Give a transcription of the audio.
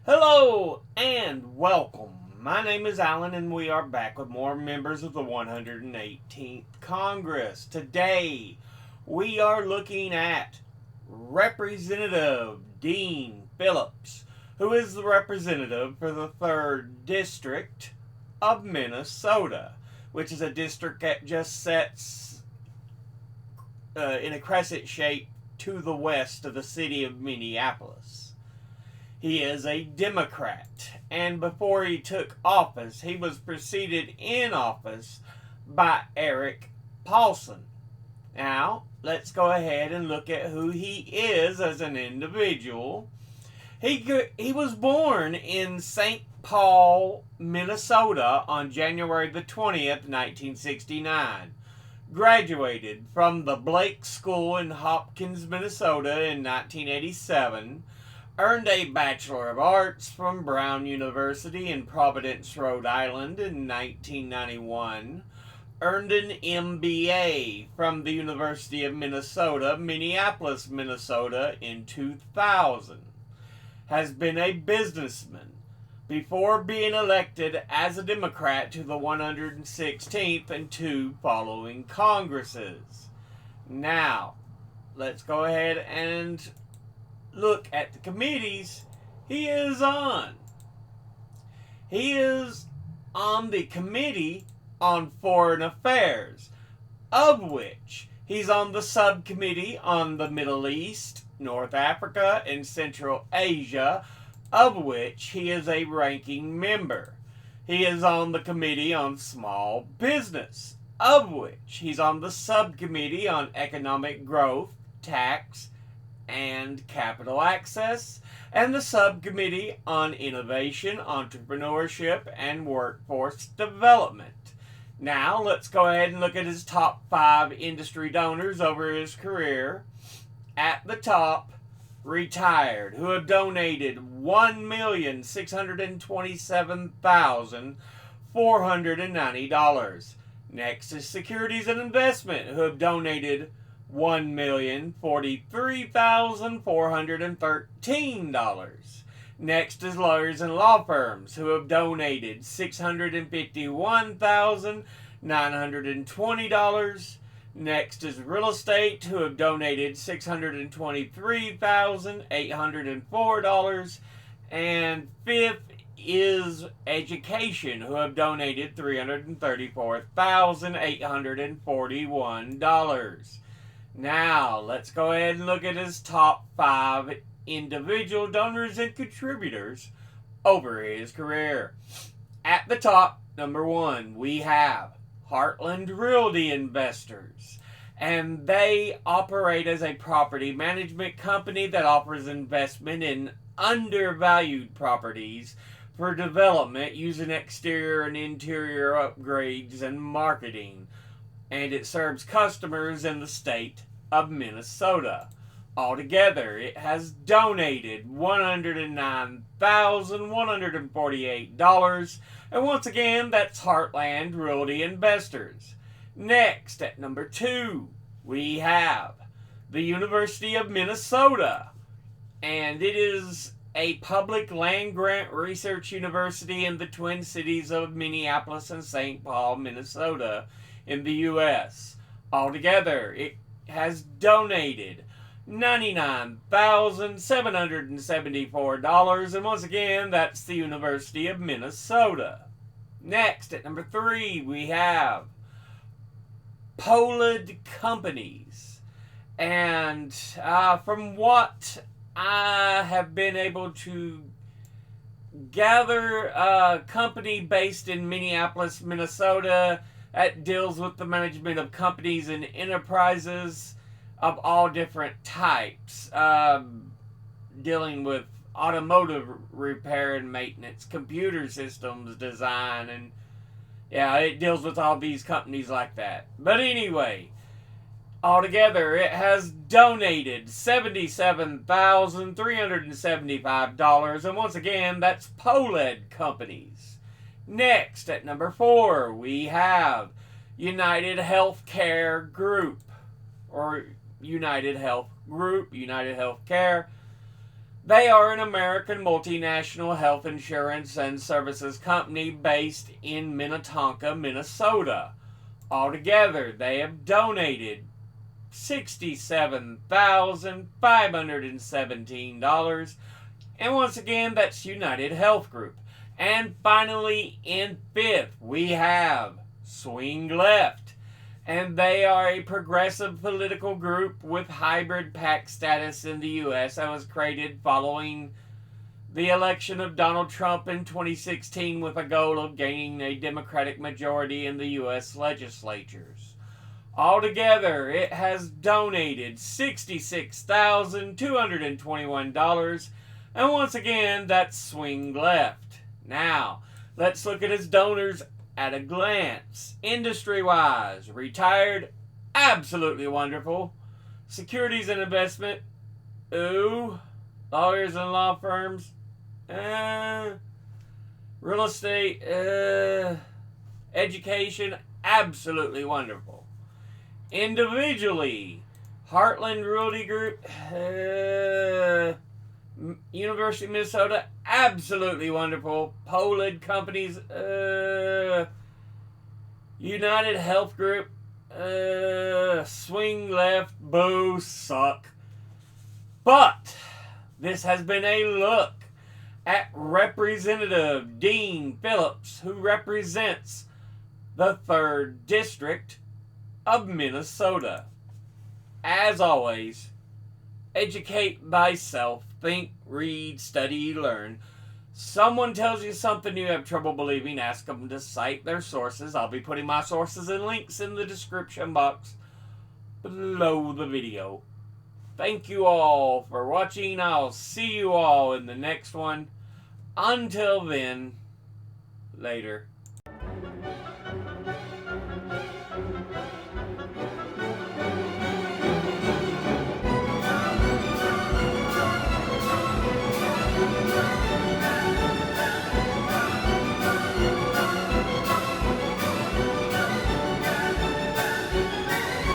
Hello and welcome. My name is Alan and we are back with more members of the 118th Congress. Today we are looking at Representative Dean Phillips, who is the representative for the 3rd District of Minnesota, which is a district that just sets in a crescent shape to the west of the city of Minneapolis. He is a Democrat, and before he took office, he was preceded in office by Eric Paulson. Now, let's go ahead and look at who he is as an individual. He was born in St. Paul, Minnesota on January the 20th, 1969. Graduated from the Blake School in Hopkins, Minnesota in 1987. Earned a Bachelor of Arts from Brown University in Providence, Rhode Island in 1991. Earned an MBA from the University of Minnesota, Minneapolis, Minnesota in 2000. Has been a businessman before being elected as a Democrat to the 116th and 2 following Congresses. Now, let's go ahead and look at the committees he is on. He is on the Committee on Foreign Affairs, of which he's on the subcommittee on the Middle East, North Africa, and Central Asia, of which he is a ranking member. He is on the Committee on Small Business, of which he's on the subcommittee on Economic Growth, Tax, and Capital Access, and the Subcommittee on Innovation, Entrepreneurship, and Workforce Development. Now, let's go ahead and look at his top 5 industry donors over his career. At the top, retired, who have donated $1,627,490. Next is Securities and Investment, who have donated $1,043,413. Next is lawyers and law firms, who have donated $651,920. Next is real estate, who have donated $623,804. And fifth is education, who have donated $334,841. Now, let's go ahead and look at his top 5 individual donors and contributors over his career. At the top, number 1, we have Heartland Realty Investors. And they operate as a property management company that offers investment in undervalued properties for development using exterior and interior upgrades and marketing. And it serves customers in the state of Minnesota. Altogether, it has donated $109,148. And once again, that's Heartland Realty Investors. Next, at number 2, we have the University of Minnesota. And it is a public land-grant research university in the Twin Cities of Minneapolis and St. Paul, Minnesota, in the U.S. Altogether, it has donated $99,774. And once again, that's the University of Minnesota. Next, at number 3, we have Pollard Companies. And from what I have been able to gather, a company based in Minneapolis, Minnesota, that deals with the management of companies and enterprises of all different types, dealing with automotive repair and maintenance, computer systems design, and it deals with all these companies like that. But anyway, altogether, it has donated $77,375, and once again, that's Pollard Companies. Next, at number 4, we have United Healthcare Group, or United Health Group, United Healthcare. They are an American multinational health insurance and services company based in Minnetonka, Minnesota. Altogether, they have donated $67,517. And once again, that's United Health Group. And finally, in fifth, we have Swing Left. And they are a progressive political group with hybrid PAC status in the U.S. that was created following the election of Donald Trump in 2016 with a goal of gaining a Democratic majority in the U.S. legislatures. Altogether, it has donated $66,221. And once again, that's Swing Left. Now, let's look at its donors at a glance. Industry-wise, retired, absolutely wonderful. Securities and investment, ooh. Lawyers and law firms, real estate, education, absolutely wonderful. Individually, Heartland Realty Group, University of Minnesota, absolutely wonderful. Polid Companies, United Health Group, Swing Left, boo, suck. But this has been a look at Representative Dean Phillips, who represents the 3rd District of Minnesota. As always, educate thyself, think, read, study, learn. Someone tells you something you have trouble believing, ask them to cite their sources. I'll be putting my sources and links in the description box below the video. Thank you all for watching. I'll see you all in the next one. Until then, later.